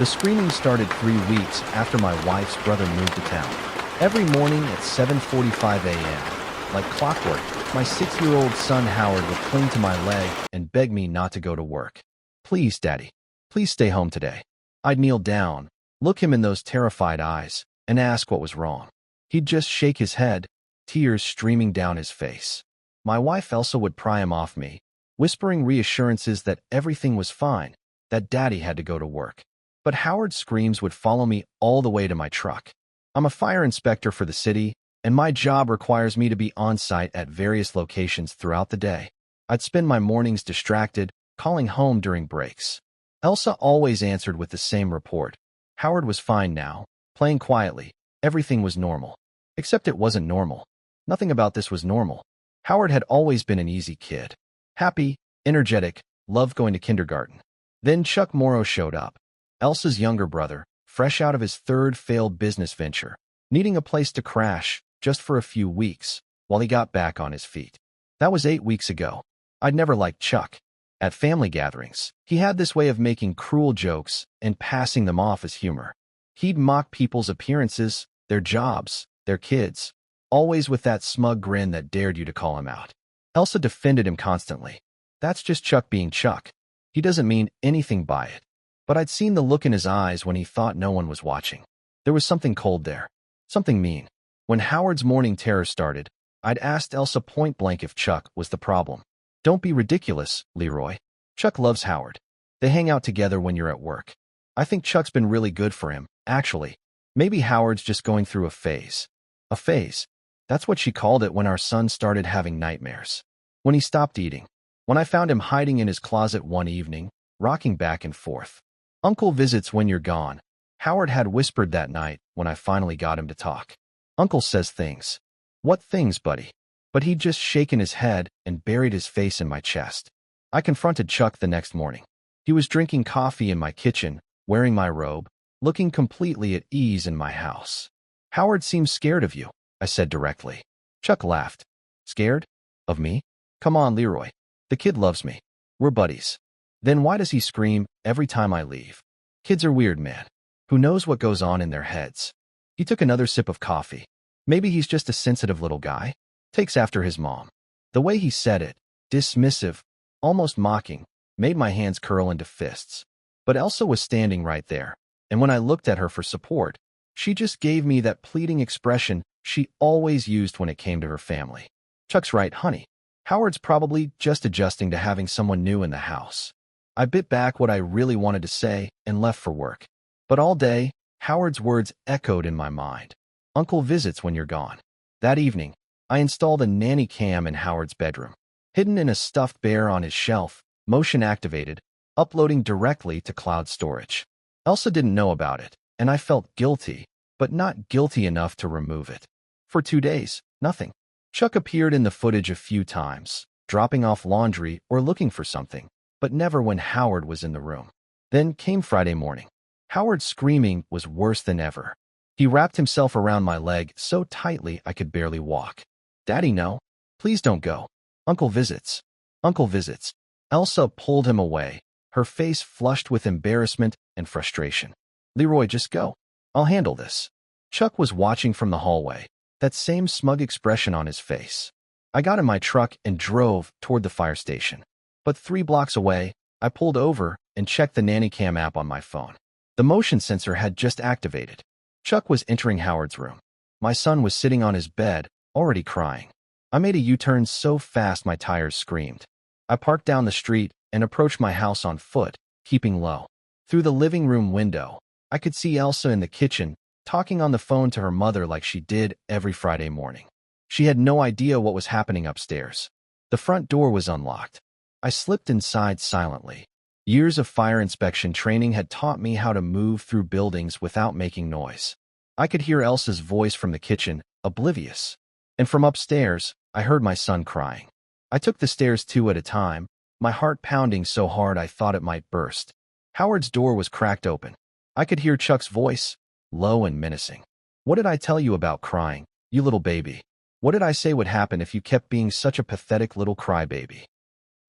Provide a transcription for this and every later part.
The screaming started 3 weeks after my wife's brother moved to town. Every morning at 7:45 a.m., like clockwork, my 6-year-old son Howard would cling to my leg and beg me not to go to work. "Please, Daddy. Please stay home today." I'd kneel down, look him in those terrified eyes, and ask what was wrong. He'd just shake his head, tears streaming down his face. My wife Elsa would pry him off me, whispering reassurances that everything was fine, that Daddy had to go to work. But Howard's screams would follow me all the way to my truck. I'm a fire inspector for the city, and my job requires me to be on site at various locations throughout the day. I'd spend my mornings distracted, calling home during breaks. Elsa always answered with the same report. Howard was fine now, playing quietly. Everything was normal. Except it wasn't normal. Nothing about this was normal. Howard had always been an easy kid. Happy, energetic, loved going to kindergarten. Then Chuck Morrow showed up. Elsa's younger brother, fresh out of his third failed business venture, needing a place to crash just for a few weeks while he got back on his feet. That was 8 weeks ago. I'd never liked Chuck. At family gatherings, he had this way of making cruel jokes and passing them off as humor. He'd mock people's appearances, their jobs, their kids, always with that smug grin that dared you to call him out. Elsa defended him constantly. "That's just Chuck being Chuck. He doesn't mean anything by it." But I'd seen the look in his eyes when he thought no one was watching. There was something cold there, something mean. When Howard's morning terror started, I'd asked Elsa point blank if Chuck was the problem. "Don't be ridiculous, Leroy. Chuck loves Howard. They hang out together when you're at work. I think Chuck's been really good for him, actually. Maybe Howard's just going through a phase." A phase. That's what she called it when our son started having nightmares. When he stopped eating. When I found him hiding in his closet one evening, rocking back and forth. "Uncle visits when you're gone," Howard had whispered that night when I finally got him to talk. "Uncle says things." "What things, buddy?" But he'd just shaken his head and buried his face in my chest. I confronted Chuck the next morning. He was drinking coffee in my kitchen, wearing my robe, looking completely at ease in my house. "Howard seems scared of you," I said directly. Chuck laughed. "Scared? Of me? Come on, Leroy. The kid loves me. We're buddies. Then why does he scream every time I leave? Kids are weird, man. Who knows what goes on in their heads?" He took another sip of coffee. "Maybe he's just a sensitive little guy. Takes after his mom." The way he said it, dismissive, almost mocking, made my hands curl into fists. But Elsa was standing right there, and when I looked at her for support, she just gave me that pleading expression she always used when it came to her family. "Chuck's right, honey. Howard's probably just adjusting to having someone new in the house." I bit back what I really wanted to say and left for work. But all day, Howard's words echoed in my mind. "Uncle visits when you're gone." That evening, I installed a nanny cam in Howard's bedroom. Hidden in a stuffed bear on his shelf, motion activated, uploading directly to cloud storage. Elsa didn't know about it, and I felt guilty, but not guilty enough to remove it. For 2 days, nothing. Chuck appeared in the footage a few times, dropping off laundry or looking for something, but never when Howard was in the room. Then came Friday morning. Howard's screaming was worse than ever. He wrapped himself around my leg so tightly I could barely walk. "Daddy, no. Please don't go. Uncle visits. Uncle visits." Elsa pulled him away, her face flushed with embarrassment and frustration. "Leroy, just go. I'll handle this." Chuck was watching from the hallway, that same smug expression on his face. I got in my truck and drove toward the fire station. But 3 blocks away, I pulled over and checked the nanny cam app on my phone. The motion sensor had just activated. Chuck was entering Howard's room. My son was sitting on his bed, already crying. I made a U-turn so fast my tires screamed. I parked down the street and approached my house on foot, keeping low. Through the living room window, I could see Elsa in the kitchen, talking on the phone to her mother like she did every Friday morning. She had no idea what was happening upstairs. The front door was unlocked. I slipped inside silently. Years of fire inspection training had taught me how to move through buildings without making noise. I could hear Elsa's voice from the kitchen, oblivious. And from upstairs, I heard my son crying. I took the stairs 2 at a time, my heart pounding so hard I thought it might burst. Howard's door was cracked open. I could hear Chuck's voice, low and menacing. "What did I tell you about crying, you little baby? What did I say would happen if you kept being such a pathetic little crybaby?"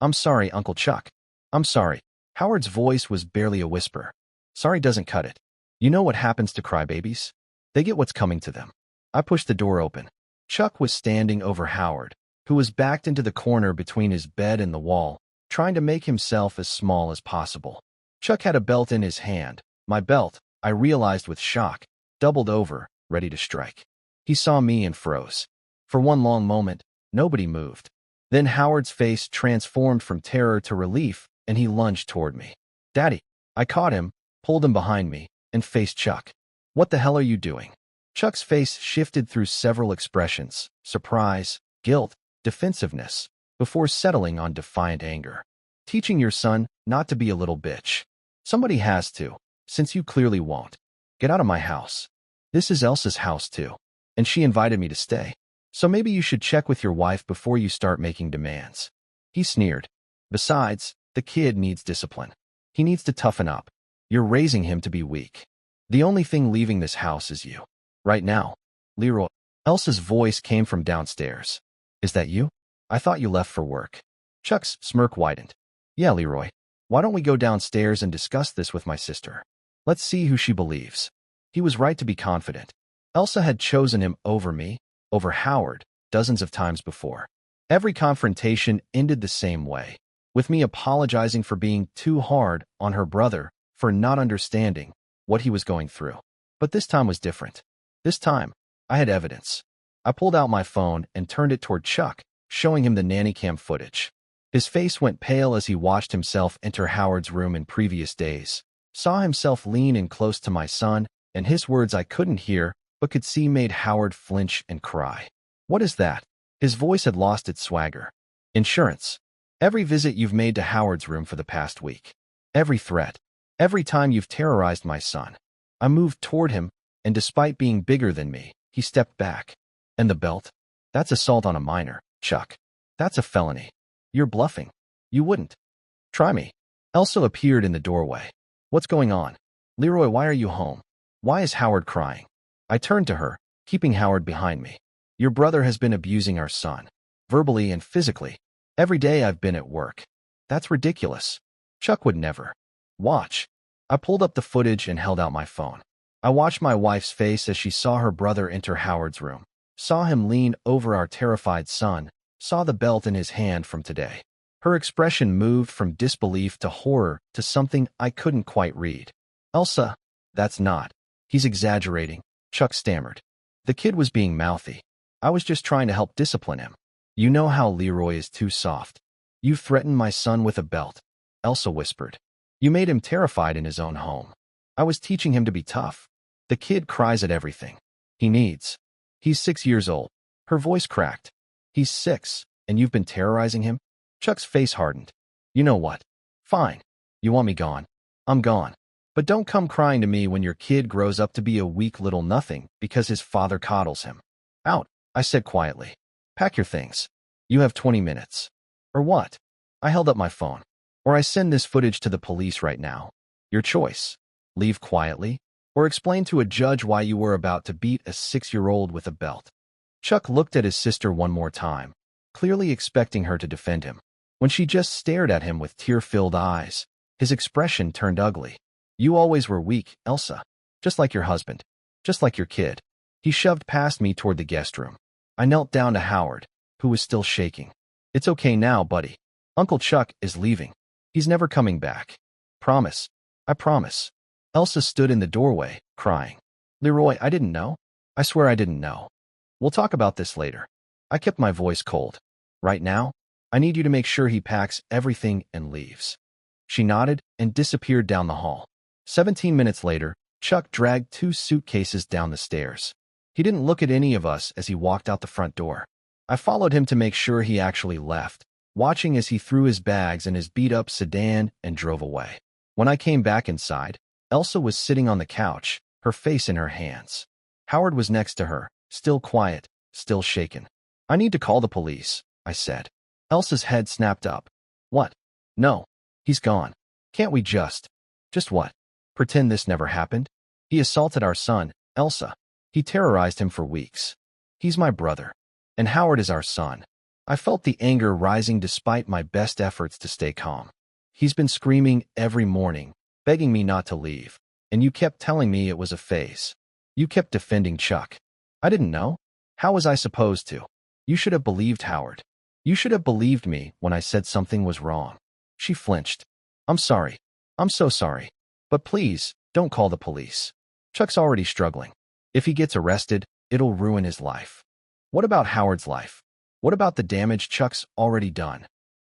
"I'm sorry, Uncle Chuck. I'm sorry." Howard's voice was barely a whisper. Sorry doesn't cut it. You know what happens to crybabies? They get what's coming to them. I pushed the door open. Chuck was standing over Howard, who was backed into the corner between his bed and the wall, trying to make himself as small as possible. Chuck had a belt in his hand. My belt, I realized with shock, doubled over, ready to strike. He saw me and froze. For one long moment, nobody moved. Then Howard's face transformed from terror to relief, and he lunged toward me. Daddy! I caught him, pulled him behind me, and faced Chuck. What the hell are you doing? Chuck's face shifted through several expressions: surprise, guilt, defensiveness, before settling on defiant anger. Teaching your son not to be a little bitch. Somebody has to, since you clearly won't. Get out of my house. This is Elsa's house too, and she invited me to stay. So maybe you should check with your wife before you start making demands. He sneered. Besides, the kid needs discipline. He needs to toughen up. You're raising him to be weak. The only thing leaving this house is you. Right now. Leroy. Elsa's voice came from downstairs. Is that you? I thought you left for work. Chuck's smirk widened. Yeah, Leroy. Why don't we go downstairs and discuss this with my sister? Let's see who she believes. He was right to be confident. Elsa had chosen him over me, over Howard, dozens of times before. Every confrontation ended the same way, with me apologizing for being too hard on her brother, for not understanding what he was going through. But this time was different. This time, I had evidence. I pulled out my phone and turned it toward Chuck, showing him the nanny cam footage. His face went pale as he watched himself enter Howard's room in previous days, saw himself lean in close to my son, and his words I couldn't hear, but could see made Howard flinch and cry. What is that? His voice had lost its swagger. Insurance. Every visit you've made to Howard's room for the past week. Every threat. Every time you've terrorized my son. I moved toward him, and despite being bigger than me, he stepped back. And the belt? That's assault on a minor, Chuck. That's a felony. You're bluffing. You wouldn't. Try me. Elsa appeared in the doorway. What's going on? Leroy, why are you home? Why is Howard crying? I turned to her, keeping Howard behind me. Your brother has been abusing our son, verbally and physically. Every day I've been at work. That's ridiculous. Chuck would never. Watch. I pulled up the footage and held out my phone. I watched my wife's face as she saw her brother enter Howard's room, saw him lean over our terrified son, saw the belt in his hand from today. Her expression moved from disbelief to horror to something I couldn't quite read. Elsa, that's not. He's exaggerating, Chuck stammered. The kid was being mouthy. I was just trying to help discipline him. You know how Leroy is too soft. You threatened my son with a belt, Elsa whispered. You made him terrified in his own home. I was teaching him to be tough. The kid cries at everything. He needs. He's 6 years old. Her voice cracked. He's 6, and you've been terrorizing him? Chuck's face hardened. You know what? Fine. You want me gone? I'm gone. But don't come crying to me when your kid grows up to be a weak little nothing because his father coddles him. Out, I said quietly. Pack your things. You have 20 minutes. Or what? I held up my phone. Or I send this footage to the police right now. Your choice. Leave quietly, or explain to a judge why you were about to beat a 6-year-old with a belt. Chuck looked at his sister one more time, clearly expecting her to defend him. When she just stared at him with tear-filled eyes, his expression turned ugly. You always were weak, Elsa. Just like your husband. Just like your kid. He shoved past me toward the guest room. I knelt down to Howard, who was still shaking. It's okay now, buddy. Uncle Chuck is leaving. He's never coming back. Promise. I promise. Elsa stood in the doorway, crying. Leroy, I didn't know. I swear I didn't know. We'll talk about this later. I kept my voice cold. Right now, I need you to make sure he packs everything and leaves. She nodded and disappeared down the hall. 17 minutes later, Chuck dragged 2 suitcases down the stairs. He didn't look at any of us as he walked out the front door. I followed him to make sure he actually left, watching as he threw his bags in his beat-up sedan and drove away. When I came back inside, Elsa was sitting on the couch, her face in her hands. Howard was next to her, still quiet, still shaken. I need to call the police, I said. Elsa's head snapped up. What? No. He's gone. Can't we just what? Pretend this never happened? He assaulted our son, Elsa. He terrorized him for weeks. He's my brother. And Howard is our son. I felt the anger rising despite my best efforts to stay calm. He's been screaming every morning, begging me not to leave. And you kept telling me it was a phase. You kept defending Chuck. I didn't know. How was I supposed to? You should have believed Howard. You should have believed me when I said something was wrong. She flinched. I'm sorry. I'm so sorry. But please, don't call the police. Chuck's already struggling. If he gets arrested, it'll ruin his life. What about Howard's life? What about the damage Chuck's already done?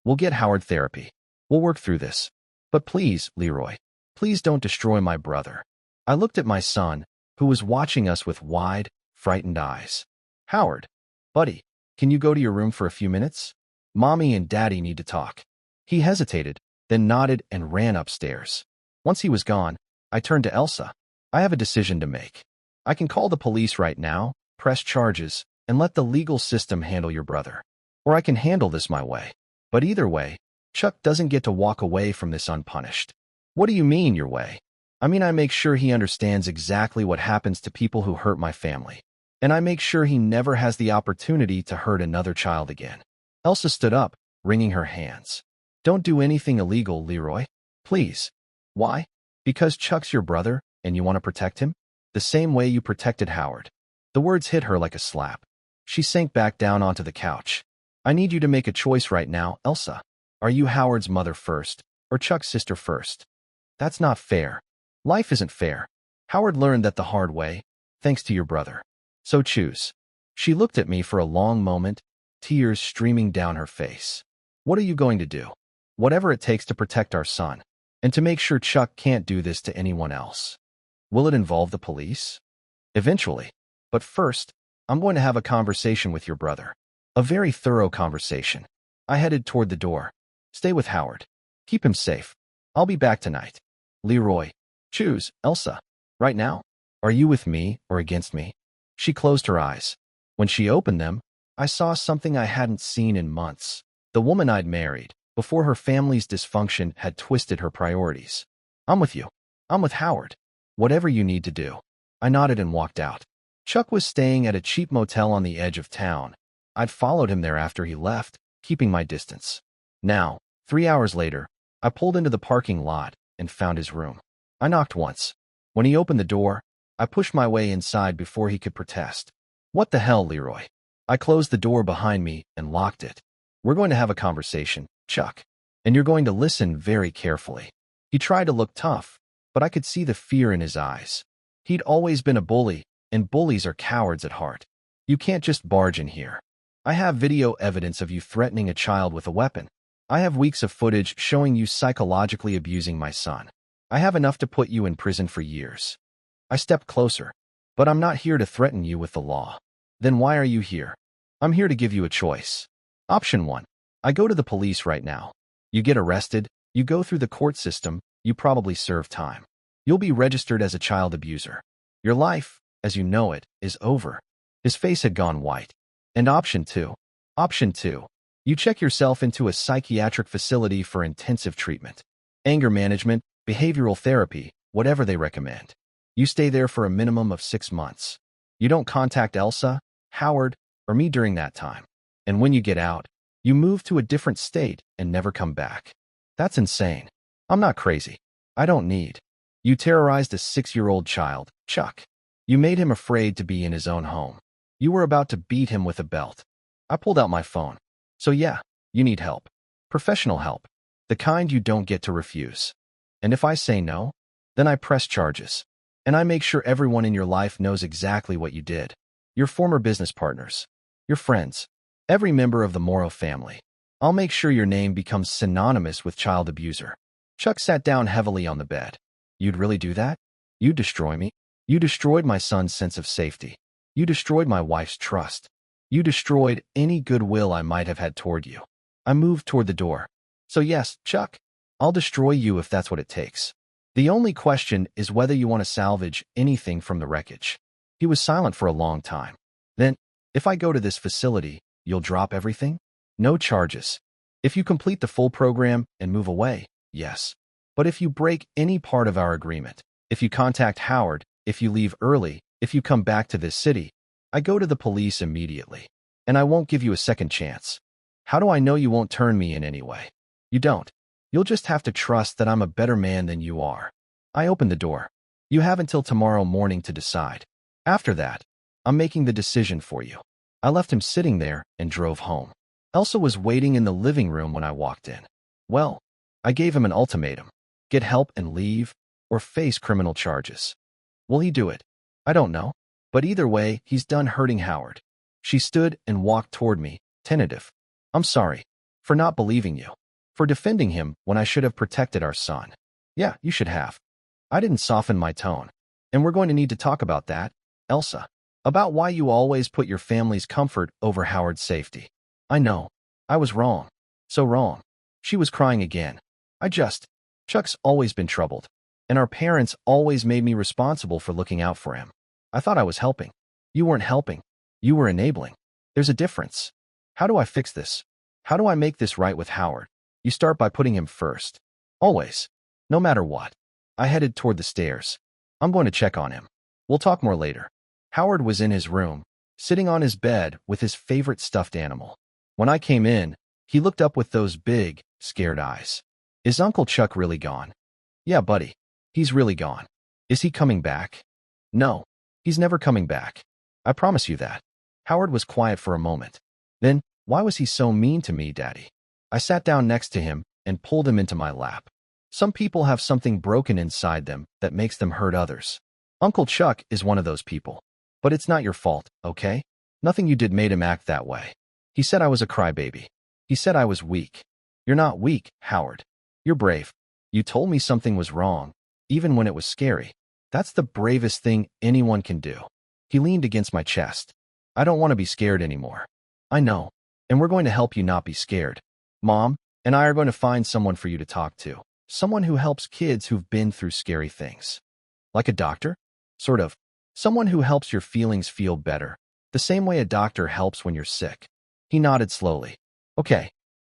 We'll get Howard therapy. We'll work through this. But please, Leroy, please don't destroy my brother. I looked at my son, who was watching us with wide, frightened eyes. Howard, buddy, can you go to your room for a few minutes? Mommy and Daddy need to talk. He hesitated, then nodded and ran upstairs. Once he was gone, I turned to Elsa. I have a decision to make. I can call the police right now, press charges, and let the legal system handle your brother. Or I can handle this my way. But either way, Chuck doesn't get to walk away from this unpunished. What do you mean, your way? I mean, I make sure he understands exactly what happens to people who hurt my family. And I make sure he never has the opportunity to hurt another child again. Elsa stood up, wringing her hands. Don't do anything illegal, Leroy. Please. Why? Because Chuck's your brother, and you want to protect him? The same way you protected Howard. The words hit her like a slap. She sank back down onto the couch. I need you to make a choice right now, Elsa. Are you Howard's mother first, or Chuck's sister first? That's not fair. Life isn't fair. Howard learned that the hard way, thanks to your brother. So choose. She looked at me for a long moment, tears streaming down her face. What are you going to do? Whatever it takes to protect our son, and to make sure Chuck can't do this to anyone else. Will it involve the police? Eventually. But first, I'm going to have a conversation with your brother. A very thorough conversation. I headed toward the door. Stay with Howard. Keep him safe. I'll be back tonight. Leroy. Choose, Elsa. Right now? Are you with me or against me? She closed her eyes. When she opened them, I saw something I hadn't seen in months. The woman I'd married, before her family's dysfunction had twisted her priorities. I'm with you. I'm with Howard. Whatever you need to do. I nodded and walked out. Chuck was staying at a cheap motel on the edge of town. I'd followed him there after he left, keeping my distance. Now, 3 hours later, I pulled into the parking lot and found his room. I knocked once. When he opened the door, I pushed my way inside before he could protest. What the hell, Leroy? I closed the door behind me and locked it. We're going to have a conversation, Chuck. And you're going to listen very carefully. He tried to look tough, but I could see the fear in his eyes. He'd always been a bully, and bullies are cowards at heart. You can't just barge in here. I have video evidence of you threatening a child with a weapon. I have weeks of footage showing you psychologically abusing my son. I have enough to put you in prison for years. I stepped closer. But I'm not here to threaten you with the law. Then why are you here? I'm here to give you a choice. Option 1. I go to the police right now. You get arrested, you go through the court system, you probably serve time. You'll be registered as a child abuser. Your life, as you know it, is over. His face had gone white. And Option 2. Option 2. You check yourself into a psychiatric facility for intensive treatment. Anger management, behavioral therapy, whatever they recommend. You stay there for a minimum of 6 months. You don't contact Elsa, Howard, or me during that time. And when you get out, you move to a different state and never come back. That's insane. I'm not crazy. I don't need. You terrorized a 6-year-old child, Chuck. You made him afraid to be in his own home. You were about to beat him with a belt. I pulled out my phone. So yeah, you need help. Professional help. The kind you don't get to refuse. And if I say no, then I press charges. And I make sure everyone in your life knows exactly what you did. Your former business partners. Your friends. Every member of the Morrow family. I'll make sure your name becomes synonymous with child abuser. Chuck sat down heavily on the bed. You'd really do that? You'd destroy me? You destroyed my son's sense of safety. You destroyed my wife's trust. You destroyed any goodwill I might have had toward you. I moved toward the door. So yes, Chuck, I'll destroy you if that's what it takes. The only question is whether you want to salvage anything from the wreckage. He was silent for a long time. Then, if I go to this facility, you'll drop everything? No charges. If you complete the full program and move away, yes. But if you break any part of our agreement, if you contact Howard, if you leave early, if you come back to this city, I go to the police immediately. And I won't give you a second chance. How do I know you won't turn me in any way? You don't. You'll just have to trust that I'm a better man than you are. I opened the door. You have until tomorrow morning to decide. After that, I'm making the decision for you." I left him sitting there and drove home. Elsa was waiting in the living room when I walked in. Well, I gave him an ultimatum: get help and leave, or face criminal charges. Will he do it? I don't know. But either way, he's done hurting Howard. She stood and walked toward me, tentative. "I'm sorry for not believing you, for defending him when I should have protected our son." "Yeah, you should have." I didn't soften my tone. "And we're going to need to talk about that, Elsa. About why you always put your family's comfort over Howard's safety." "I know. I was wrong. So wrong." She was crying again. Chuck's always been troubled, and our parents always made me responsible for looking out for him. I thought I was helping. You weren't helping. You were enabling. There's a difference. How do I fix this? How do I make this right with Howard?" "You start by putting him first. Always. No matter what." I headed toward the stairs. "I'm going to check on him. We'll talk more later." Howard was in his room, sitting on his bed with his favorite stuffed animal. When I came in, he looked up with those big, scared eyes. "Is Uncle Chuck really gone?" "Yeah, buddy. He's really gone." "Is he coming back?" "No. He's never coming back. I promise you that." Howard was quiet for a moment. "Then, why was he so mean to me, Daddy?" I sat down next to him and pulled him into my lap. "Some people have something broken inside them that makes them hurt others. Uncle Chuck is one of those people. But it's not your fault, okay? Nothing you did made him act that way. He said I was a crybaby. He said I was weak." "You're not weak, Howard. You're brave. You told me something was wrong, even when it was scary. That's the bravest thing anyone can do." He leaned against my chest. "I don't want to be scared anymore." "I know. And we're going to help you not be scared. Mom and I are going to find someone for you to talk to. Someone who helps kids who've been through scary things." "Like a doctor?" "Sort of. Someone who helps your feelings feel better, the same way a doctor helps when you're sick." He nodded slowly. "Okay."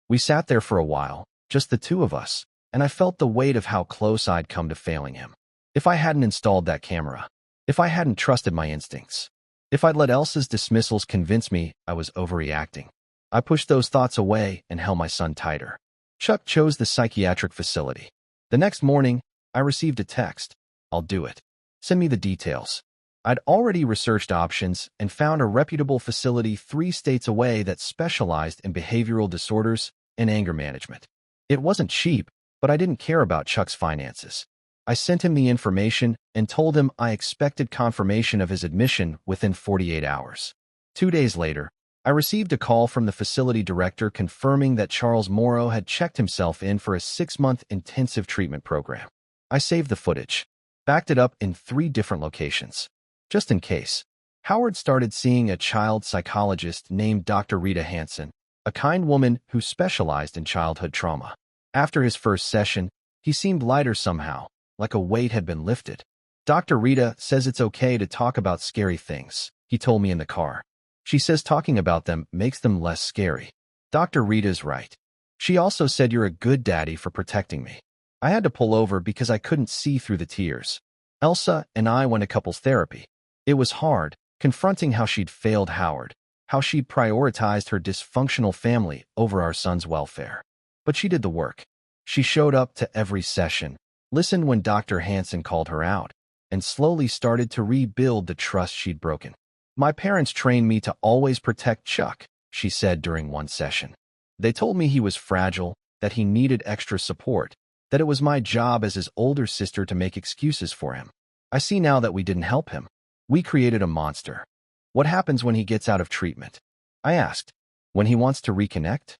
We sat there for a while, just the two of us, and I felt the weight of how close I'd come to failing him. If I hadn't installed that camera, if I hadn't trusted my instincts, if I'd let Elsa's dismissals convince me I was overreacting. I pushed those thoughts away and held my son tighter. Chuck chose the psychiatric facility. The next morning, I received a text. "I'll do it. Send me the details." I'd already researched options and found a reputable facility 3 states away that specialized in behavioral disorders and anger management. It wasn't cheap, but I didn't care about Chuck's finances. I sent him the information and told him I expected confirmation of his admission within 48 hours. 2 days later, I received a call from the facility director confirming that Charles Morrow had checked himself in for a 6-month intensive treatment program. I saved the footage, backed it up in 3 different locations. Just in case, Howard started seeing a child psychologist named Dr. Rita Hansen, a kind woman who specialized in childhood trauma. After his first session, he seemed lighter somehow, like a weight had been lifted. "Dr. Rita says it's okay to talk about scary things," he told me in the car. "She says talking about them makes them less scary." Dr. Rita's right. She also said you're a good daddy for protecting me. I had to pull over because I couldn't see through the tears. Elsa and I went to couples therapy. It was hard, confronting how she'd failed Howard, how she'd prioritized her dysfunctional family over our son's welfare. But she did the work. She showed up to every session, listened when Dr. Hansen called her out, and slowly started to rebuild the trust she'd broken. "My parents trained me to always protect Chuck," she said during one session. "They told me he was fragile, that he needed extra support, that it was my job as his older sister to make excuses for him. I see now that we didn't help him. We created a monster. What happens when he gets out of treatment?" I asked. "When he wants to reconnect?"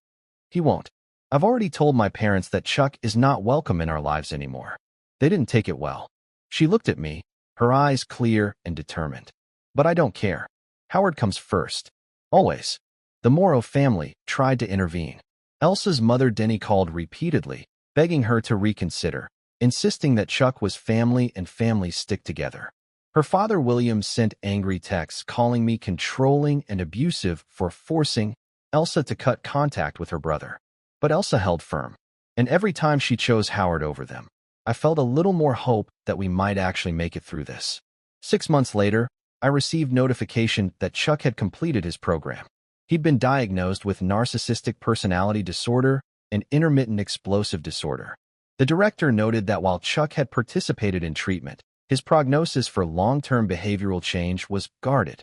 "He won't. I've already told my parents that Chuck is not welcome in our lives anymore." They didn't take it well. She looked at me, her eyes clear and determined. "But I don't care. Howard comes first. Always." The Morrow family tried to intervene. Elsa's mother Denny called repeatedly, begging her to reconsider, insisting that Chuck was family and families stick together. Her father William sent angry texts calling me controlling and abusive for forcing Elsa to cut contact with her brother. But Elsa held firm, and every time she chose Howard over them, I felt a little more hope that we might actually make it through this. 6 months later, I received notification that Chuck had completed his program. He'd been diagnosed with narcissistic personality disorder and intermittent explosive disorder. The director noted that while Chuck had participated in treatment, His prognosis for long-term behavioral change was guarded.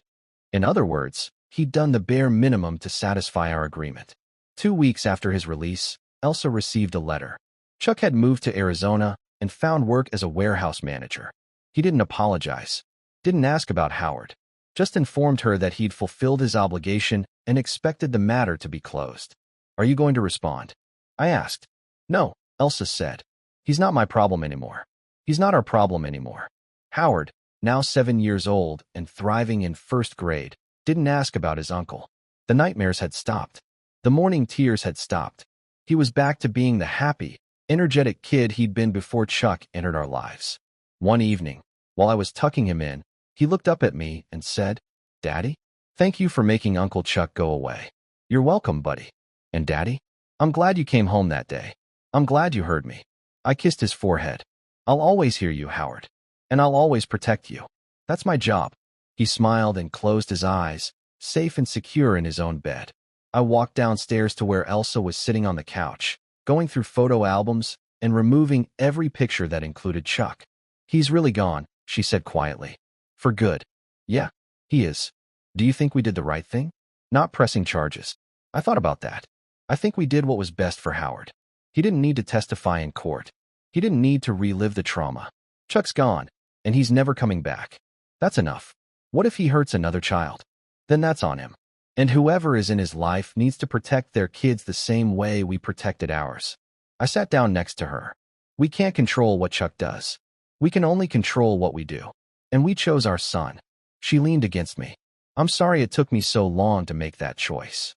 In other words, he'd done the bare minimum to satisfy our agreement. 2 weeks after his release, Elsa received a letter. Chuck had moved to Arizona and found work as a warehouse manager. He didn't apologize, didn't ask about Howard, just informed her that he'd fulfilled his obligation and expected the matter to be closed. "Are you going to respond?" I asked. "No," Elsa said. "He's not my problem anymore. He's not our problem anymore." Howard, now 7 years old and thriving in first grade, didn't ask about his uncle. The nightmares had stopped. The morning tears had stopped. He was back to being the happy, energetic kid he'd been before Chuck entered our lives. One evening, while I was tucking him in, he looked up at me and said, "Daddy, thank you for making Uncle Chuck go away." "You're welcome, buddy." "And Daddy, I'm glad you came home that day. I'm glad you heard me." I kissed his forehead. "I'll always hear you, Howard. And I'll always protect you. That's my job." He smiled and closed his eyes, safe and secure in his own bed. I walked downstairs to where Elsa was sitting on the couch, going through photo albums and removing every picture that included Chuck. "He's really gone," she said quietly. "For good." "Yeah, he is." "Do you think we did the right thing? Not pressing charges." "I thought about that. I think we did what was best for Howard. He didn't need to testify in court. He didn't need to relive the trauma. Chuck's gone, and he's never coming back. That's enough. What if he hurts another child? Then that's on him. And whoever is in his life needs to protect their kids the same way we protected ours." I sat down next to her. "We can't control what Chuck does. We can only control what we do. And we chose our son." She leaned against me. "I'm sorry it took me so long to make that choice."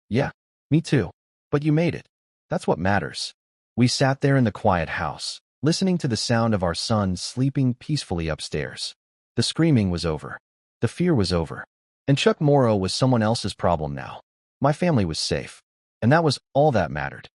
"Yeah, me too. But you made it. That's what matters." We sat there in the quiet house, listening to the sound of our son sleeping peacefully upstairs. The screaming was over. The fear was over. And Chuck Morrow was someone else's problem now. My family was safe. And that was all that mattered.